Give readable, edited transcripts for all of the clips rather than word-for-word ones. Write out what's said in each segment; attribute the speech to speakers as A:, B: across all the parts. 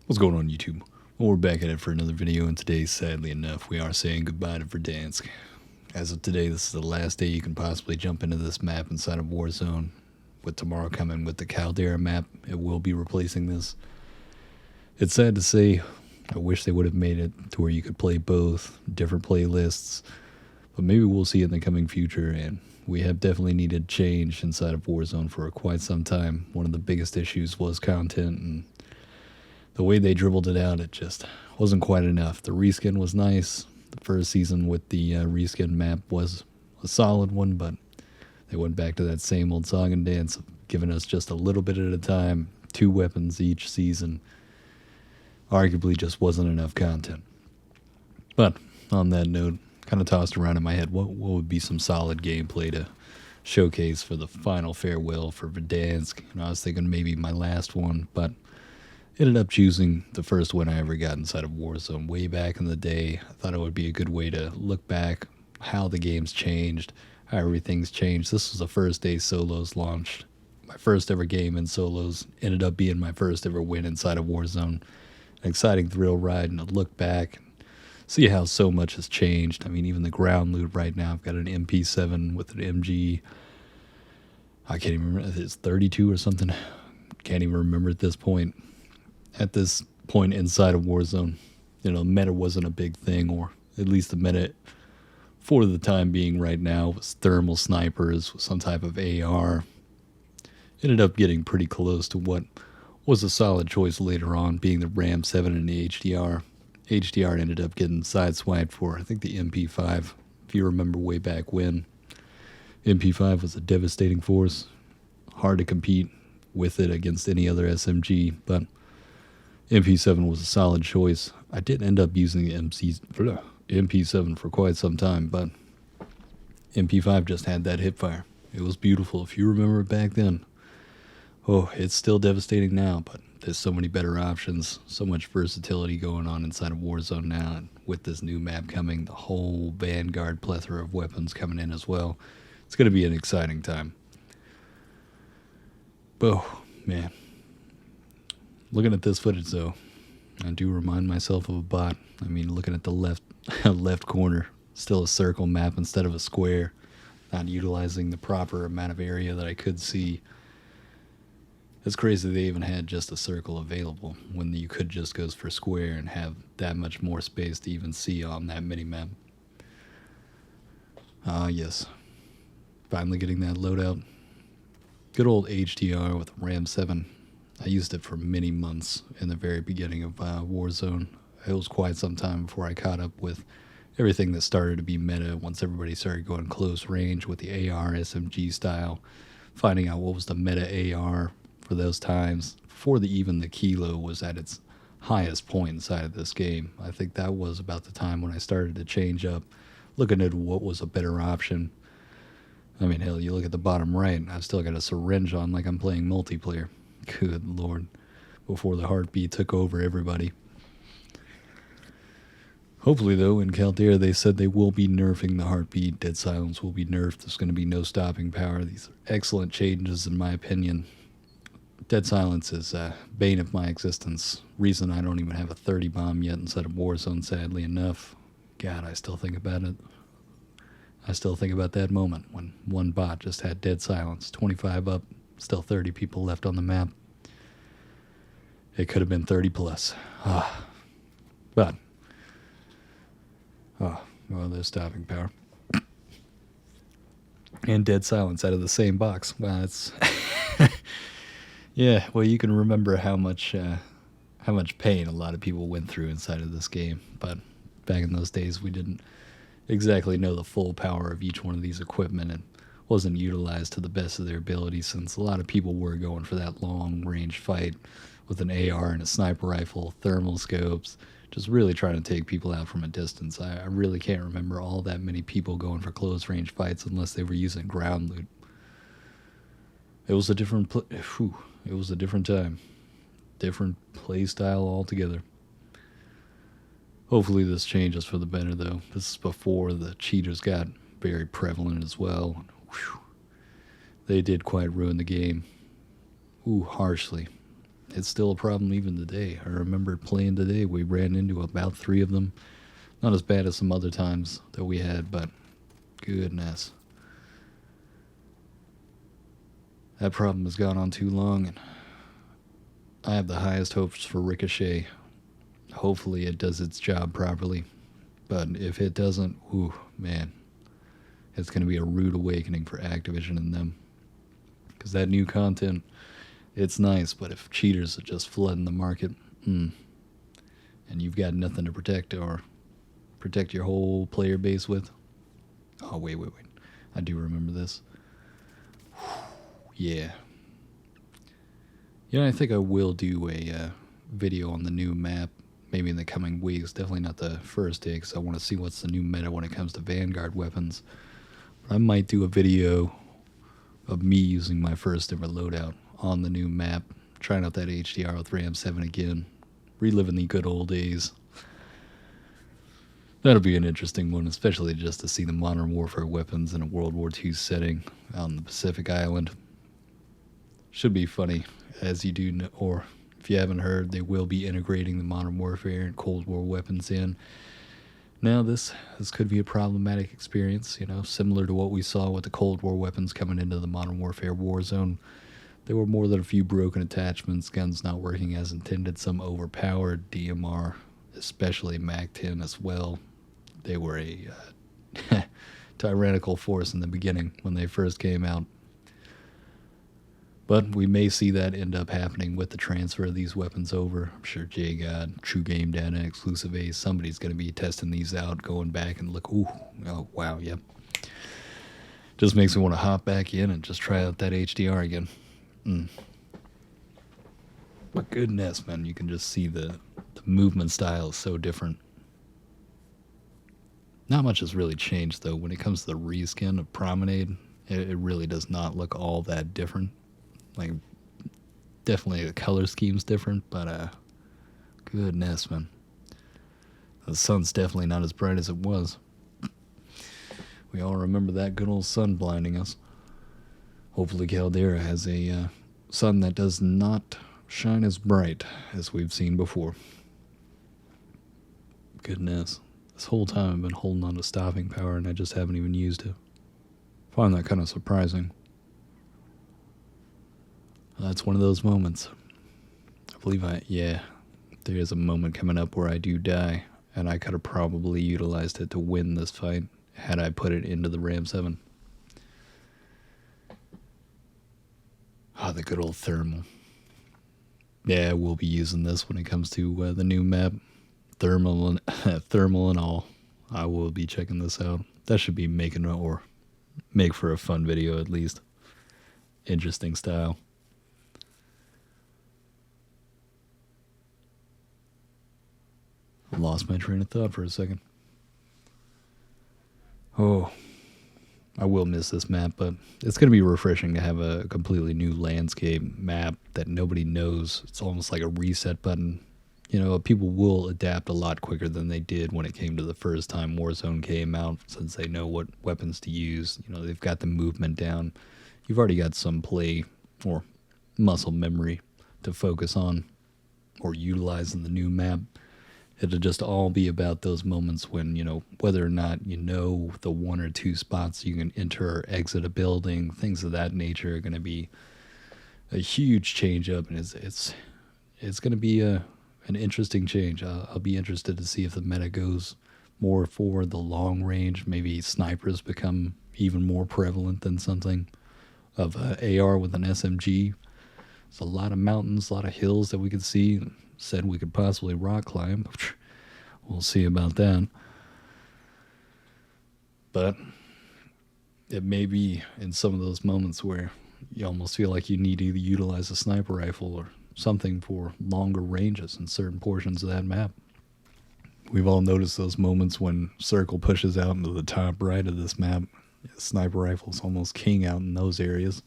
A: What's going on, YouTube? Well, we're back at it for another video, and today, sadly enough, we are saying goodbye to Verdansk. As of today, this is the last day you can possibly jump into this map inside of Warzone. With tomorrow coming with the Caldera map, it will be replacing this. It's sad to say, I wish they would have made it to where you could play both, different playlists, but maybe we'll see in the coming future, and we have definitely needed change inside of Warzone for quite some time. One of the biggest issues was content, and the way they dribbled it out, it just wasn't quite enough. The reskin was nice. The first season with the reskin map was a solid one, but they went back to that same old song and dance of giving us just a little bit at a time, 2 weapons each season. Arguably just wasn't enough content. But on that note, kind of tossed around in my head, what would be some solid gameplay to showcase for the final farewell for Verdansk? I was thinking maybe my last one, but ended up choosing the first one I ever got inside of Warzone way back in the day. I thought it would be a good way to look back how the game's changed, how everything's changed. This was the first day solos launched. My first ever game in solos ended up being my first ever win inside of Warzone. An exciting thrill ride, and a look back and see how so much has changed. I mean, even the ground loot right now, I've got an MP7 with an MG. I can't even remember, it's 32 or something. Can't even remember at this point. At this point inside of Warzone, meta wasn't a big thing, or at least the meta for the time being right now was thermal snipers with some type of AR. Ended up getting pretty close to what was a solid choice later on, being the Ram 7 and the HDR. HDR ended up getting sideswiped for, I think, the MP5, if you remember way back when. MP5 was a devastating force. Hard to compete with it against any other SMG, but MP7 was a solid choice. I did end up using the MP7 for quite some time, but MP5 just had that hipfire. It was beautiful if you remember it back then. Oh, it's still devastating now, but there's so many better options, so much versatility going on inside of Warzone now, and with this new map coming, the whole Vanguard plethora of weapons coming in as well. It's going to be an exciting time. Oh, man. Looking at this footage, though, I do remind myself of a bot. I mean, looking at the left corner, still a circle map instead of a square, not utilizing the proper amount of area that I could see. It's crazy they even had just a circle available when you could just go for square and have that much more space to even see on that mini-map. Yes. Finally getting that loadout. Good old HDR with Ram 7. I used it for many months in the very beginning of Warzone. It was quite some time before I caught up with everything that started to be meta once everybody started going close range with the AR SMG style, finding out what was the meta AR for those times before even the Kilo was at its highest point inside of this game. I think that was about the time when I started to change up, looking at what was a better option. I mean, hell, you look at the bottom right, I've still got a syringe on like I'm playing multiplayer. Good Lord. Before the heartbeat took over everybody. Hopefully, though, in Caldera, they said they will be nerfing the heartbeat. Dead silence will be nerfed. There's going to be no stopping power. These are excellent changes, in my opinion. Dead silence is bane of my existence. Reason I don't even have a 30 bomb yet inside of Warzone, sadly enough. God, I still think about it. I still think about that moment when one bot just had dead silence. 25 up, still 30 people left on the map. It could have been 30 plus. But, well, there's stopping power. And dead silence out of the same box. Wow, it's... Yeah, well, you can remember how much pain a lot of people went through inside of this game. But back in those days, we didn't exactly know the full power of each one of these equipment, and wasn't utilized to the best of their ability, since a lot of people were going for that long range fight with an AR and a sniper rifle, thermal scopes, just really trying to take people out from a distance. I really can't remember all that many people going for close range fights unless they were using ground loot. It was a different it was a different time, different play style altogether. Hopefully this changes for the better, though. This is before the cheaters got very prevalent as well. Whew. They did quite ruin the game. Ooh, harshly. it's still a problem even today. I remember playing today, we ran into about 3 of them. Not as bad as some other times that we had, but goodness. That problem has gone on too long, and I have the highest hopes for Ricochet. Hopefully it does its job properly. But if it doesn't, ooh, man, it's going to be a rude awakening for Activision and them. Because that new content, it's nice, but if cheaters are just flooding the market, and you've got nothing to protect or protect your whole player base with. Oh, wait. I do remember this. Yeah. I think I will do a video on the new map, maybe in the coming weeks. Definitely not the first day, because I want to see what's the new meta when it comes to Vanguard weapons. But I might do a video of me using my first ever loadout on the new map, trying out that HDR with RAM 7 again, reliving the good old days. That'll be an interesting one, especially just to see the Modern Warfare weapons in a World War II setting out on the Pacific Island. Should be funny, as you do know, or if you haven't heard, they will be integrating the Modern Warfare and Cold War weapons in. Now, this could be a problematic experience, similar to what we saw with the Cold War weapons coming into the Modern Warfare Warzone. There were more than a few broken attachments, guns not working as intended, some overpowered DMR, especially MAC-10 as well. They were a tyrannical force in the beginning when they first came out. But we may see that end up happening with the transfer of these weapons over. I'm sure JGod, True Game Data, Exclusive Ace, somebody's going to be testing these out, going back and look, oh, wow, yep. Just makes me want to hop back in and just try out that HDR again. But goodness, man, you can just see the movement style is so different. Not much has really changed, though. When it comes to the reskin of Promenade, it really does not look all that different. Like, definitely the color scheme's different, but goodness, man. The sun's definitely not as bright as it was. We all remember that good old sun blinding us. Hopefully Caldera has a sun that does not shine as bright as we've seen before. Goodness. This whole time I've been holding on to stopping power and I just haven't even used it. I find that kind of surprising. That's one of those moments. I believe there is a moment coming up where I do die, and I could have probably utilized it to win this fight had I put it into the RAM 7. The good old thermal. Yeah, we'll be using this when it comes to the new map. Thermal and all. I will be checking this out. That should be make for a fun video at least. Interesting style. Lost my train of thought for a second. Oh, I will miss this map, but it's going to be refreshing to have a completely new landscape map that nobody knows. It's almost like a reset button. People will adapt a lot quicker than they did when it came to the first time Warzone came out, since they know what weapons to use. They've got the movement down. You've already got some play or muscle memory to focus on or utilize in the new map. It'll just all be about those moments when, whether or not the 1 or 2 spots you can enter or exit a building, things of that nature are going to be a huge change up, and it's going to be an interesting change. I'll be interested to see if the meta goes more for the long range. Maybe snipers become even more prevalent than something of AR with an SMG. There's a lot of mountains, a lot of hills that we could see. Said we could possibly rock climb. We'll see about that. But it may be in some of those moments where you almost feel like you need to either utilize a sniper rifle or something for longer ranges in certain portions of that map. We've all noticed those moments when Circle pushes out into the top right of this map. Sniper rifle's almost king out in those areas.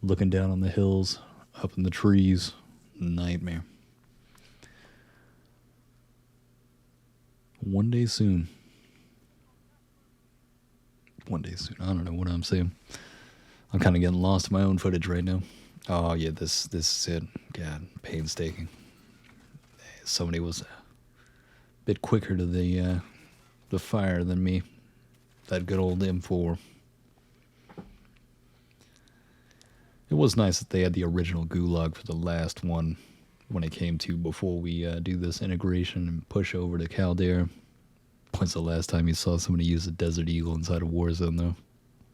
A: Looking down on the hills, up in the trees. Nightmare. One day soon. I don't know what I'm saying. I'm kind of getting lost in my own footage right now. Oh yeah, this is it. God, painstaking. Somebody was a bit quicker to the fire than me. That good old M4. It was nice that they had the original gulag for the last one when it came to before we do this integration and push over to Caldera. When's the last time you saw somebody use a Desert Eagle inside of Warzone, though?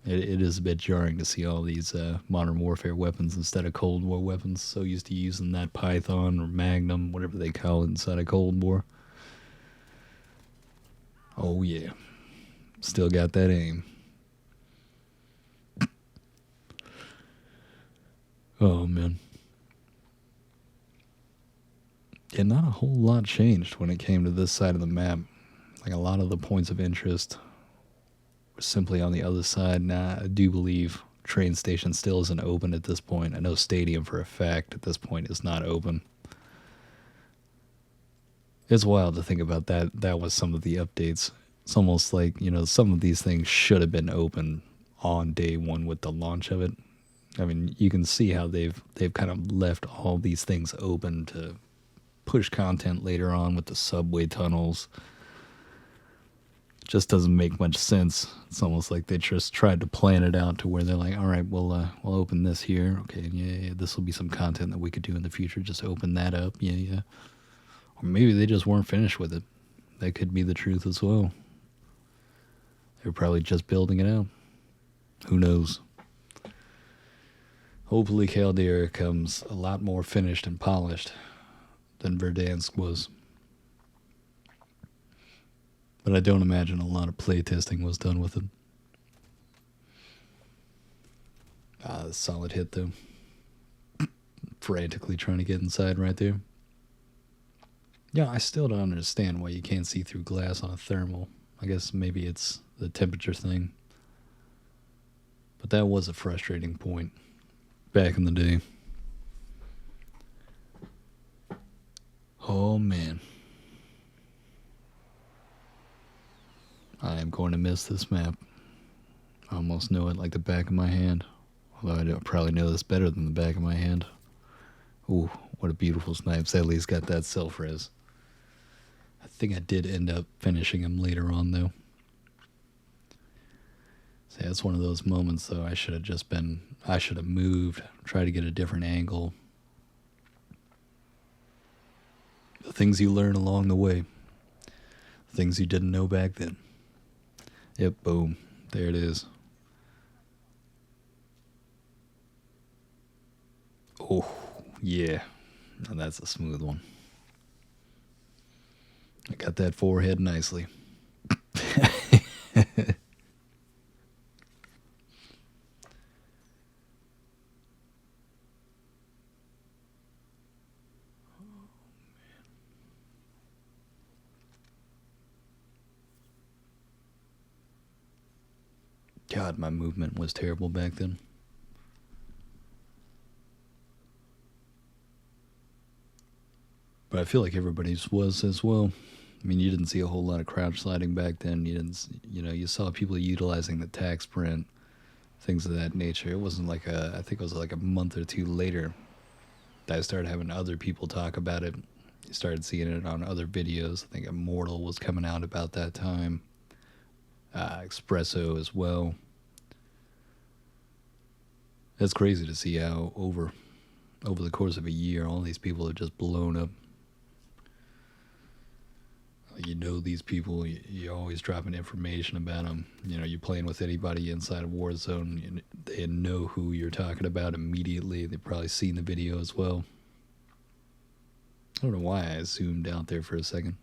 A: It is a bit jarring to see all these modern warfare weapons instead of Cold War weapons. So used to using that Python or Magnum, whatever they call it, inside of Cold War. Oh, yeah. Still got that aim. Oh, man. Yeah, not a whole lot changed when it came to this side of the map. Like, a lot of the points of interest were simply on the other side. Now, I do believe train station still isn't open at this point. I know Stadium for a fact at this point is not open. It's wild to think about that. That was some of the updates. It's almost like, you know, some of these things should have been open on day one with the launch of it. I mean, you can see how they've kind of left all these things open to push content later on with the subway tunnels. It just doesn't make much sense. It's almost like they just tried to plan it out to where they're like, all right, we'll open this here. Okay, yeah, this will be some content that we could do in the future. Just open that up. Yeah. Or maybe they just weren't finished with it. That could be the truth as well. They're probably just building it out. Who knows? Hopefully Caldera comes a lot more finished and polished than Verdansk was. But I don't imagine a lot of playtesting was done with it. Solid hit though. Frantically trying to get inside right there. Yeah, I still don't understand why you can't see through glass on a thermal. I guess maybe it's the temperature thing. But that was a frustrating point back in the day. Oh man. I am going to miss this map. I almost know it like the back of my hand. Although I don't probably know this better than the back of my hand. Ooh, what a beautiful snipe. Sadly, he's got that self-res. I think I did end up finishing him later on, though. So yeah, it's one of those moments, though. I should have moved, tried to get a different angle. The things you learn along the way. The things you didn't know back then. Yep, boom. There it is. Oh, yeah. Now that's a smooth one. I got that forehead nicely. God, my movement was terrible back then. But I feel like everybody's was as well. I mean, you didn't see a whole lot of crouch sliding back then. You saw people utilizing the tack sprint, things of that nature. It wasn't like I think it was like a month or two later that I started having other people talk about it. You started seeing it on other videos. I think Immortal was coming out about that time. Espresso as well. It's crazy to see how over the course of a year, all these people have just blown up. You know these people, you're always dropping information about them. You know, you're playing with anybody inside of Warzone, they know who you're talking about immediately. They've probably seen the video as well. I don't know why I zoomed out there for a second.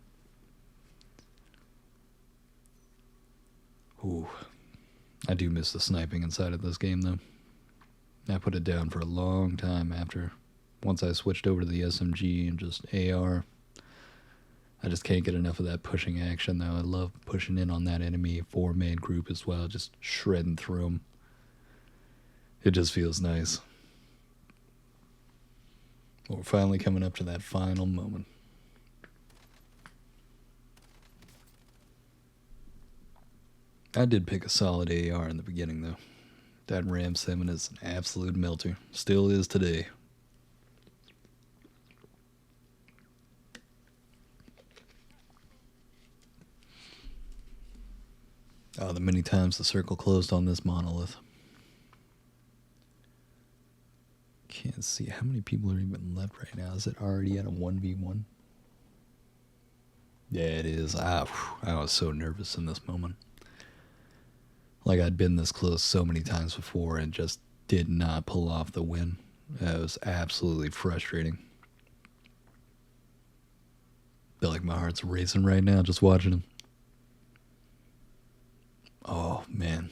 A: Ooh, I do miss the sniping inside of this game, though. I put it down for a long time after. Once I switched over to the SMG and just AR, I just can't get enough of that pushing action, though. I love pushing in on that enemy four-man group as well, just shredding through them. It just feels nice. Well, we're finally coming up to that final moment. I did pick a solid AR in the beginning, though. That Ram 7 is an absolute melter. Still is today. The many times the circle closed on this monolith. Can't see how many people are even left right now. Is it already at a 1v1? Yeah, it is. I was so nervous in this moment. Like, I'd been this close so many times before and just did not pull off the win. It was absolutely frustrating. Feel like my heart's racing right now just watching him. Oh, man.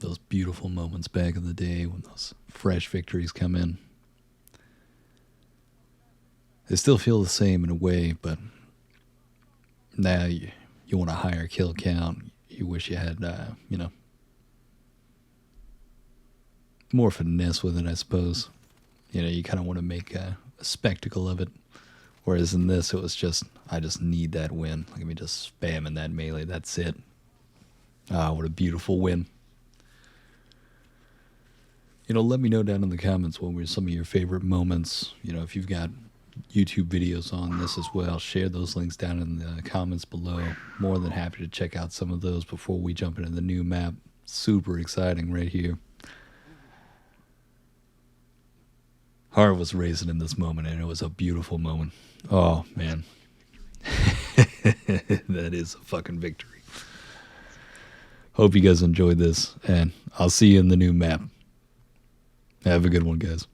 A: Those beautiful moments back in the day when those fresh victories come in. They still feel the same in a way, but now you want a higher kill count. You wish you had, more finesse with it, I suppose. You kind of want to make a spectacle of it. Whereas in this, it was just, I just need that win. Look at me just spamming that melee. That's it. What a beautiful win. Let me know down in the comments what were some of your favorite moments. If you've got YouTube videos on this as well, share those links down in the comments below. More than happy to check out some of those before we jump into the new map. Super exciting right here. Heart was racing in this moment, and it was a beautiful moment. Oh, man. That is a fucking victory. Hope you guys enjoyed this, and I'll see you in the new map. Have a good one, guys.